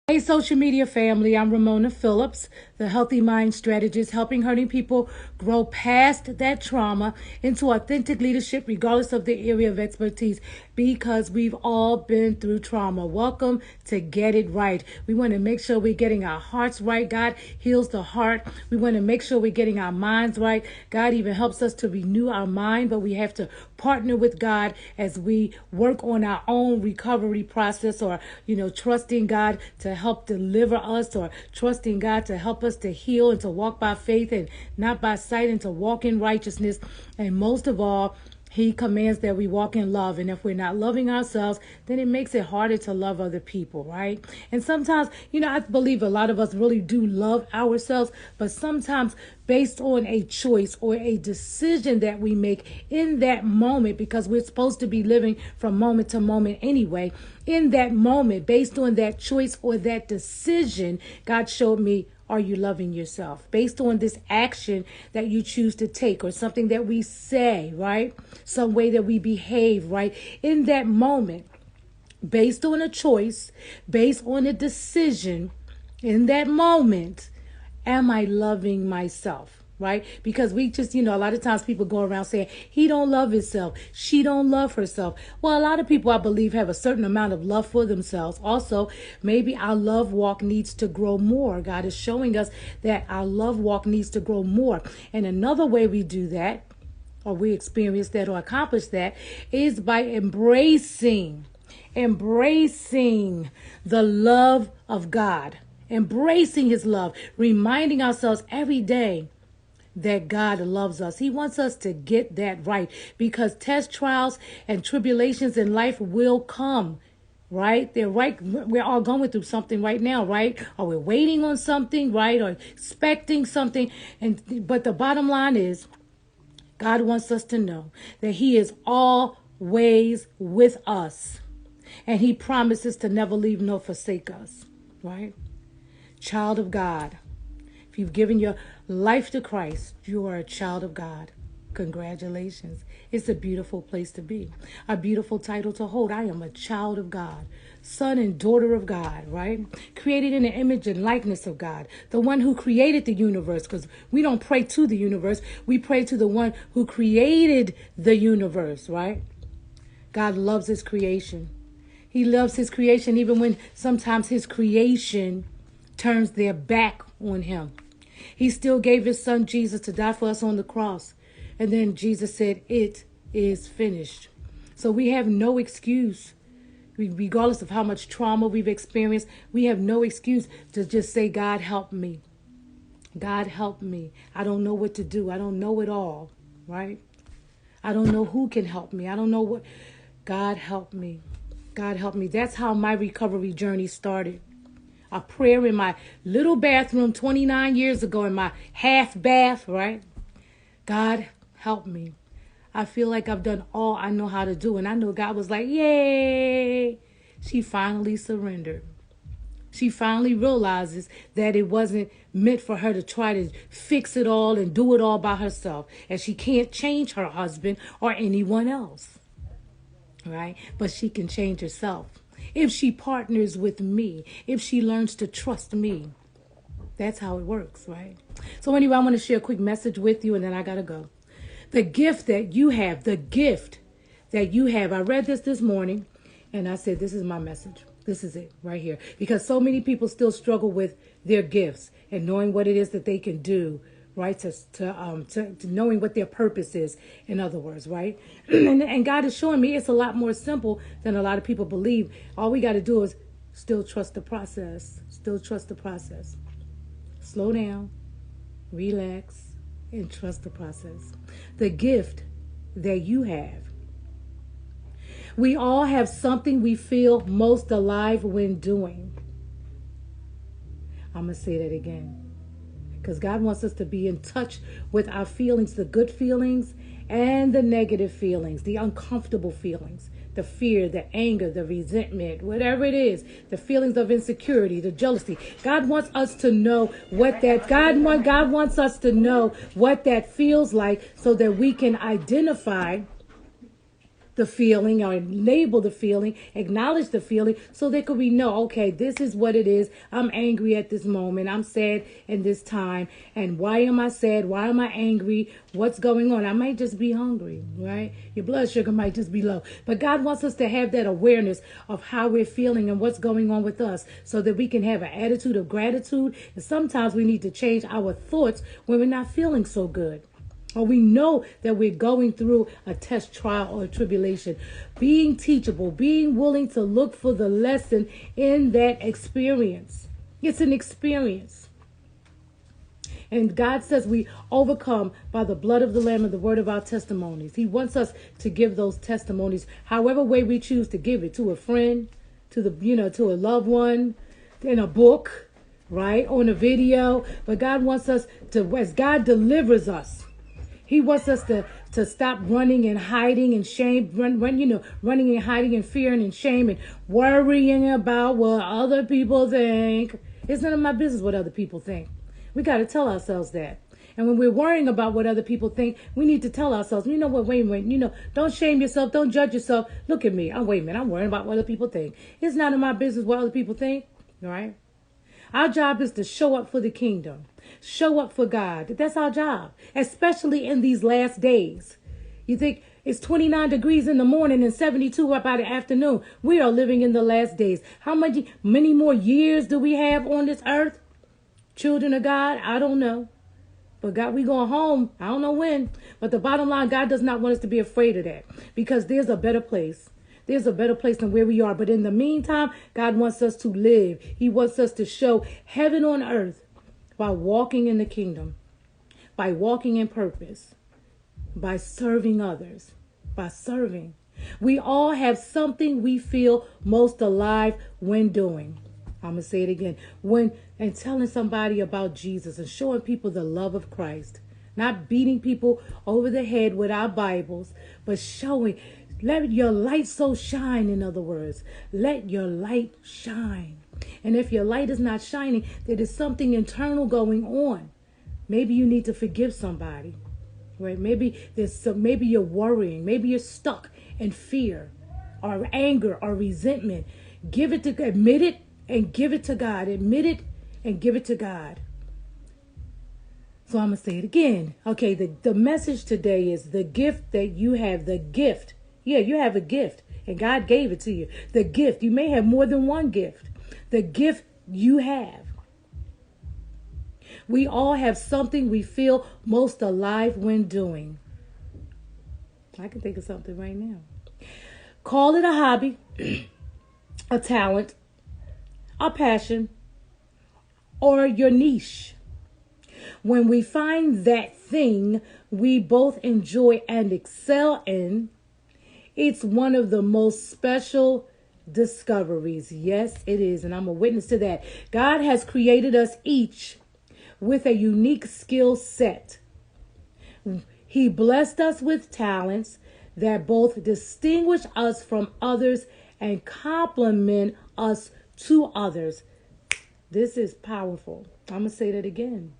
Hey, social media family, I'm Ramona Phillips, the Healthy Mind Strategist, helping hurting people grow past that trauma into authentic leadership, regardless of their area of expertise, because we've all been through trauma. Welcome to Get It Right. We want to make sure we're getting our hearts right. God heals the heart. We want to make sure we're getting our minds right. God even helps us to renew our mind, but we have to partner with God as we work on our own recovery process, or, trusting God to help deliver us, or trusting God to help us to heal and to walk by faith and not by sight, and to walk in righteousness. And most of all, he commands that we walk in love. And if we're not loving ourselves, then it makes it harder to love other people, right? And sometimes, I believe a lot of us really do love ourselves, but sometimes based on a choice or a decision that we make in that moment, because we're supposed to be living from moment to moment anyway, in that moment, based on that choice or that decision, God showed me, are you loving yourself? Based on this action that you choose to take, or something that we say, right? Some way that we behave, right? In that moment, based on a choice, based on a decision, in that moment, am I loving myself? Right? Because we just, a lot of times people go around saying, he don't love himself. She don't love herself. Well, a lot of people, I believe, have a certain amount of love for themselves. Also, maybe our love walk needs to grow more. God is showing us that our love walk needs to grow more. And another way we do that, or we experience that or accomplish that, is by embracing the love of God, embracing his love, reminding ourselves every day that God loves us. He wants us to get that right, because test, trials, and tribulations in life will come, right? They're right. We're all going through something right now, right? Or we're waiting on something, right? Or expecting something. But the bottom line is, God wants us to know that he is always with us. And he promises to never leave nor forsake us, right? Child of God. If you've given your life to Christ, you are a child of God. Congratulations. It's a beautiful place to be. A beautiful title to hold. I am a child of God, son and daughter of God, right? Created in the image and likeness of God, the one who created the universe, because we don't pray to the universe. We pray to the one who created the universe, right? God loves his creation. He loves his creation even when sometimes his creation turns their back on him. He still gave his son Jesus to die for us on the cross. And then Jesus said, it is finished. So we have no excuse, regardless of how much trauma we've experienced, we have no excuse to just say, God, help me. God, help me. I don't know what to do. I don't know it all, right? I don't know who can help me. I don't know what. God, help me. God, help me. That's how my recovery journey started. A prayer in my little bathroom 29 years ago, in my half bath, right? God, help me. I feel like I've done all I know how to do. And I know God was like, yay. She finally surrendered. She finally realizes that it wasn't meant for her to try to fix it all and do it all by herself. And she can't change her husband or anyone else, right? But she can change herself. If she partners with me, if she learns to trust me, that's how it works, right? So anyway, I want to share a quick message with you, and then I got to go. The gift that you have, I read this morning, and I said, this is my message. This is it right here. Because so many people still struggle with their gifts and knowing what it is that they can do, right? To knowing what their purpose is, in other words, right? and God is showing me it's a lot more simple than a lot of people believe. All we got to do is still trust the process. Still trust the process. Slow down, relax, and trust the process. The gift that you have. We all have something we feel most alive when doing. I'm going to say that again. Because God wants us to be in touch with our feelings, the good feelings and the negative feelings, the uncomfortable feelings, the fear, the anger, the resentment, whatever it is, the feelings of insecurity, the jealousy. God wants us to know what that God wants us to know what that feels like, so that we can identify the feeling or label the feeling, acknowledge the feeling so that we know, okay, this is what it is. I'm angry at this moment. I'm sad in this time. And why am I sad? Why am I angry? What's going on? I might just be hungry, right? Your blood sugar might just be low. But God wants us to have that awareness of how we're feeling and what's going on with us so that we can have an attitude of gratitude. And sometimes we need to change our thoughts when we're not feeling so good. Or we know that we're going through a test, trial, or a tribulation. Being teachable, being willing to look for the lesson in that experience. It's an experience. And God says we overcome by the blood of the Lamb and the word of our testimonies. He wants us to give those testimonies however way we choose to give it, to a friend, to to a loved one, in a book, right? On a video. But God wants us to, as God delivers us, He wants us to stop running and hiding and shame, running and hiding and fearing and shame and worrying about what other people think. It's none of my business what other people think. We got to tell ourselves that. And when we're worrying about what other people think, we need to tell ourselves, you know what, wait a minute, don't shame yourself, don't judge yourself. Look at me. I'm worrying about what other people think. It's none of my business what other people think, all right? Our job is to show up for the kingdom. Show up for God. That's our job, especially in these last days. You think it's 29 degrees in the morning and 72 up by the afternoon. We are living in the last days. How many more years do we have on this earth? Children of God, I don't know. But God, we going home. I don't know when. But the bottom line, God does not want us to be afraid of that because there's a better place. There's a better place than where we are. But in the meantime, God wants us to live. He wants us to show heaven on earth by walking in the kingdom, by walking in purpose, by serving others, by serving. We all have something we feel most alive when doing. I'm going to say it again. And telling somebody about Jesus and showing people the love of Christ. Not beating people over the head with our Bibles, but showing. Let your light so shine, in other words. Let your light shine. And if your light is not shining, there is something internal going on. Maybe you need to forgive somebody. Right? Maybe you're worrying. Maybe you're stuck in fear or anger or resentment. Admit it and give it to God. Admit it and give it to God. So I'm going to say it again. Okay, the message today is the gift that you have, the gift. Yeah, you have a gift and God gave it to you. The gift. You may have more than one gift. The gift you have. We all have something we feel most alive when doing. I can think of something right now. Call it a hobby, a talent, a passion, or your niche. When we find that thing we both enjoy and excel in, it's one of the most special discoveries. Yes, it is. And I'm a witness to that. God has created us each with a unique skill set. He blessed us with talents that both distinguish us from others and complement us to others. This is powerful. I'm going to say that again.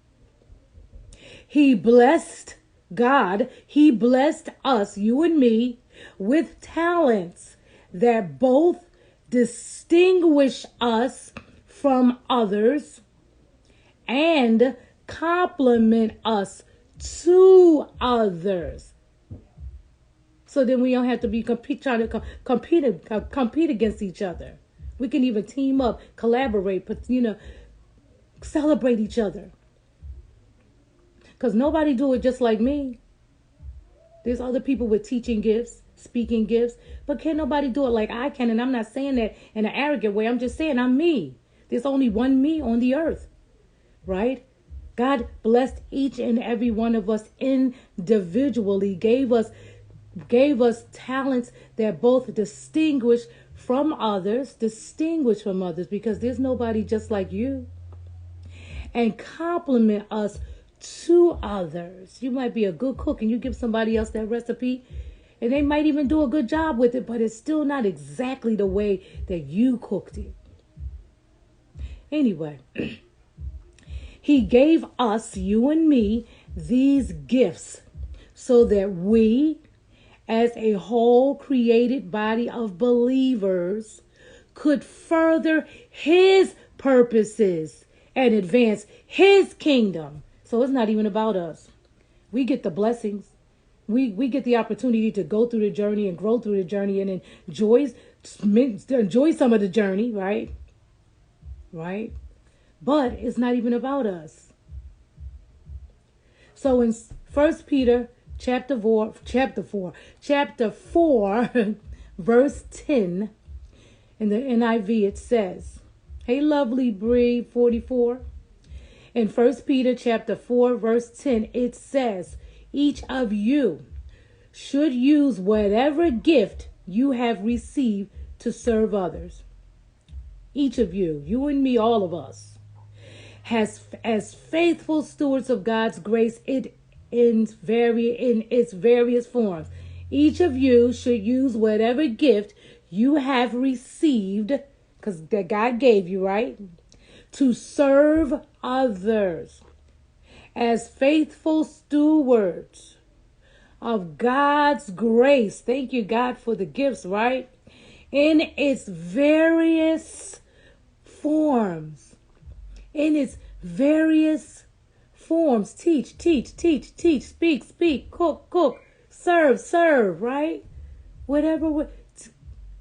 He blessed us, you and me, with talents that both distinguish us from others and complement us to others. So then we don't have to be trying to compete against each other. We can even team up, collaborate, celebrate each other. Because nobody do it just like me. There's other people with teaching gifts, speaking gifts, but can't nobody do it like I can. And I'm not saying that in an arrogant way. I'm just saying I'm me. There's only one me on the earth, right? God blessed each and every one of us individually, gave us talents that both distinguish from others, because there's nobody just like you, and complement us to others. You might be a good cook and you give somebody else that recipe and they might even do a good job with it, but it's still not exactly the way that you cooked it. Anyway, he gave us, you and me, these gifts so that we as a whole created body of believers could further his purposes and advance his kingdom. So it's not even about us. We get the blessings. We get the opportunity to go through the journey and grow through the journey and enjoy some of the journey, right? Right? But it's not even about us. So in 1 Peter chapter 4, verse 10, in the NIV it says, hey lovely Bree 44. In 1 Peter chapter 4, verse 10, it says, each of you should use whatever gift you have received to serve others. Each of you, you and me, all of us, as faithful stewards of God's grace in its various forms. Each of you should use whatever gift you have received, because that God gave you, right? To serve others as faithful stewards of God's grace. Thank you, God, for the gifts, right? In its various forms. In its various forms. Teach, speak, cook, serve, right? Whatever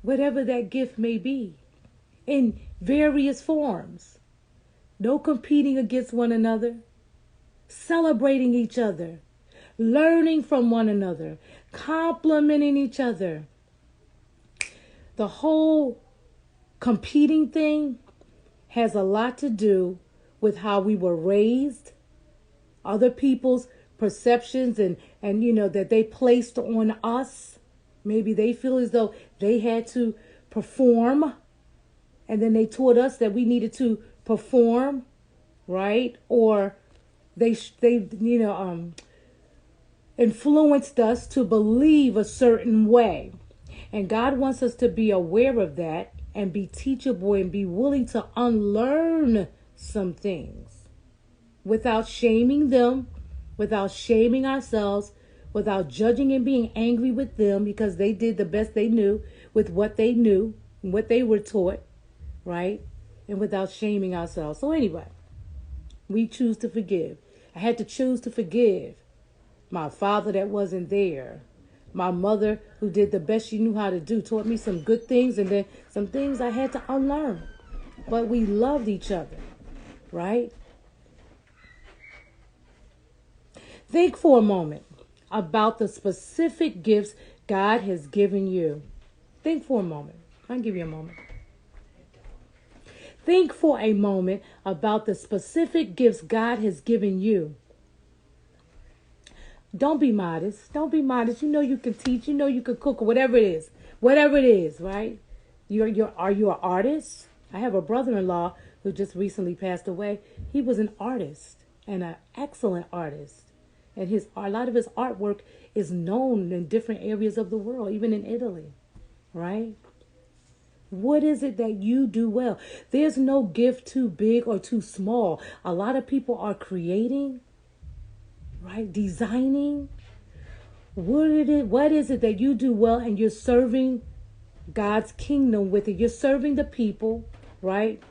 that gift may be. In various forms. No competing against one another. Celebrating each other. Learning from one another. Complimenting each other. The whole competing thing has a lot to do with how we were raised, other people's perceptions and that they placed on us. Maybe they feel as though they had to perform, and then they taught us that we needed to perform, right? Or they influenced us to believe a certain way. And God wants us to be aware of that and be teachable and be willing to unlearn some things without shaming them, without shaming ourselves, without judging and being angry with them because they did the best they knew with what they knew and what they were taught, right? And without shaming ourselves. So anyway, we choose to forgive. I had to choose to forgive my father that wasn't there. My mother, who did the best she knew how to do, taught me some good things, and then some things I had to unlearn. But we loved each other, right? Think for a moment about the specific gifts God has given you. Think for a moment. I'll give you a moment. Think for a moment about the specific gifts God has given you. Don't be modest. Don't be modest. You know you can teach. You know you can cook or whatever it is. Whatever it is, right? Are you an artist? I have a brother-in-law who just recently passed away. He was an artist and an excellent artist. And a lot of his artwork is known in different areas of the world, even in Italy, right? What is it that you do well? There's no gift too big or too small. A lot of people are creating, right? Designing. What is it that you do well and you're serving God's kingdom with it? You're serving the people, right?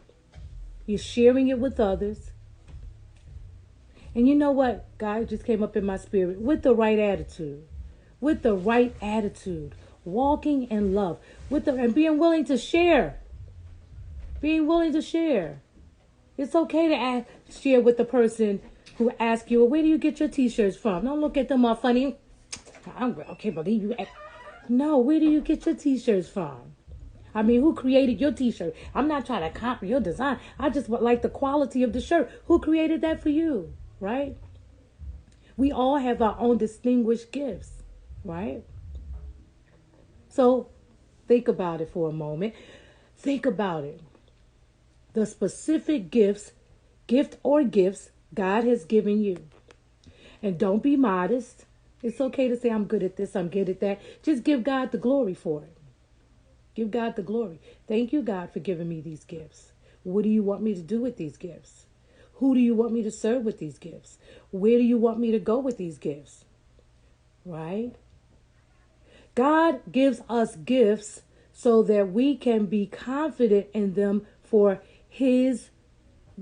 You're sharing it with others. And you know what? God just came up in my spirit with the right attitude. With the right attitude. Walking in love. And being willing to share. Being willing to share. It's okay to share with the person who asks you, well, where do you get your t-shirts from? Don't look at them all funny. I can't believe you. No, where do you get your t-shirts from? I mean, who created your t-shirt? I'm not trying to copy your design. I just like the quality of the shirt. Who created that for you? Right? We all have our own distinguished gifts, right? So think about it for a moment. Think about it. The specific gifts God has given you. And don't be modest. It's okay to say, I'm good at this, I'm good at that. Just give God the glory for it. Give God the glory. Thank you, God, for giving me these gifts. What do you want me to do with these gifts? Who do you want me to serve with these gifts? Where do you want me to go with these gifts? Right? God gives us gifts so that we can be confident in them for his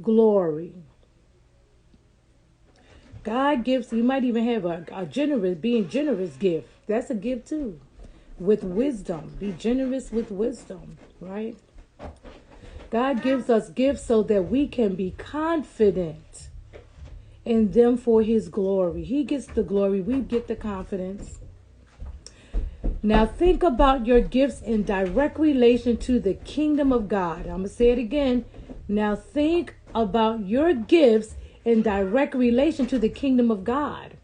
glory. God gives, you might even have a being generous gift. That's a gift too. With wisdom. Be generous with wisdom, right? God gives us gifts so that we can be confident in them for his glory. He gets the glory. We get the confidence. Now think about your gifts in direct relation to the kingdom of God. I'm going to say it again. Now think about your gifts in direct relation to the kingdom of God.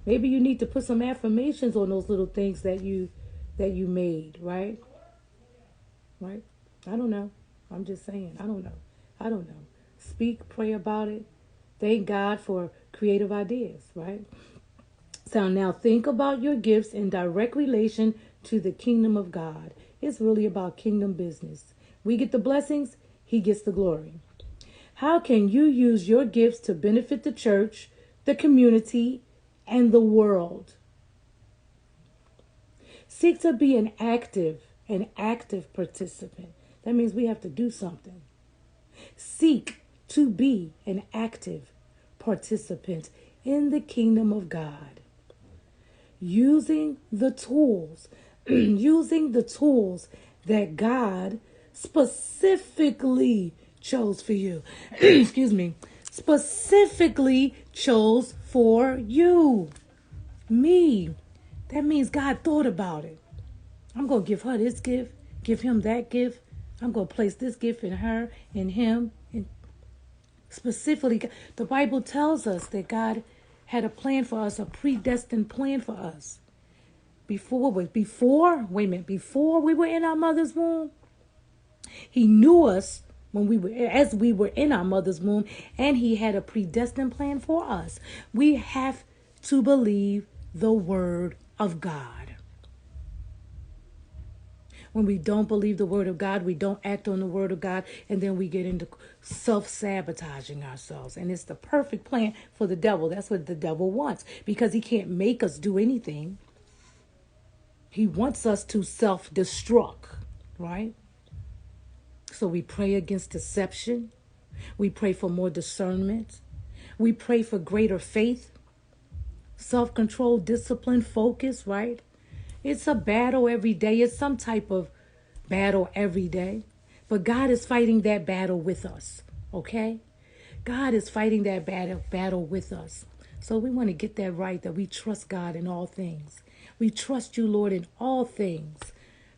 Maybe you need to put some affirmations on those little things that you made, right? Right? I don't know. I'm just saying. I don't know. Speak, pray about it. Thank God for creative ideas, right? So now think about your gifts in direct relation to the kingdom of God. It's really about kingdom business. We get the blessings, he gets the glory. How can you use your gifts to benefit the church, the community, and the world? Seek to be an active participant. That means we have to do something. Seek to be an active participant in the kingdom of God. Using the tools that God specifically chose for you. Excuse me. Specifically chose for you. Me. That means God thought about it. I'm going to give her this gift, give him that gift. I'm going to place this gift in her, in him. And specifically, the Bible tells us that God had a plan for us, a predestined plan for us. Before we were in our mother's womb, he knew us as we were in our mother's womb, and he had a predestined plan for us. We have to believe the word of God. When we don't believe the word of God, we don't act on the word of God, and then we get into self-sabotaging ourselves. And it's the perfect plan for the devil. That's what the devil wants, because he can't make us do anything. He wants us to self-destruct, right? So we pray against deception. We pray for more discernment. We pray for greater faith, self-control, discipline, focus, right? It's a battle every day. It's some type of battle every day. But God is fighting that battle with us, okay? God is fighting that battle with us. So we want to get that right, that we trust God in all things. We trust you, Lord, in all things.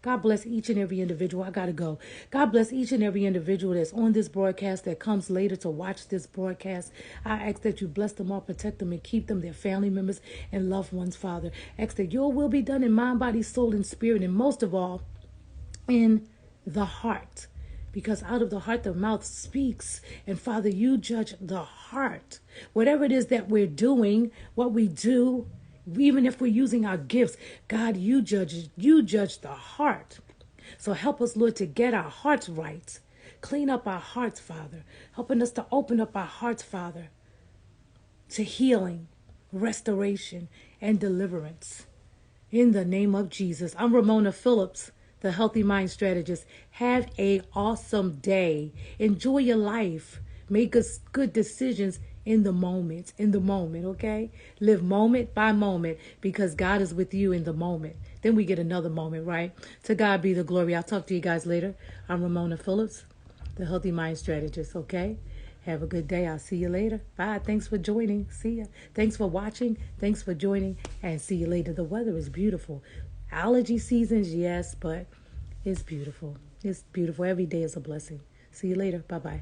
God bless each and every individual. I got to go. God bless each and every individual that's on this broadcast, that comes later to watch this broadcast. I ask that you bless them all, protect them, and keep them, their family members and loved ones, Father. I ask that your will be done in mind, body, soul, and spirit, and most of all, in the heart. Because out of the heart, the mouth speaks. And Father, you judge the heart. Whatever it is that we're doing, what we do, even if we're using our gifts, God, you judge the heart. So help us, Lord, to get our hearts right. Clean up our hearts, Father. Helping us to open up our hearts, Father, to healing, restoration, and deliverance. In the name of Jesus. I'm Ramona Phillips, the Healthy Mind Strategist. Have an awesome day. Enjoy your life. Make good decisions in the moment, okay? Live moment by moment, because God is with you in the moment. Then we get another moment, right? To God be the glory. I'll talk to you guys later. I'm Ramona Phillips, the Healthy Mind Strategist, okay? Have a good day. I'll see you later. Bye. Thanks for joining. See ya. Thanks for watching. Thanks for joining. And see you later. The weather is beautiful. Allergy seasons, yes, but it's beautiful. It's beautiful. Every day is a blessing. See you later. Bye-bye.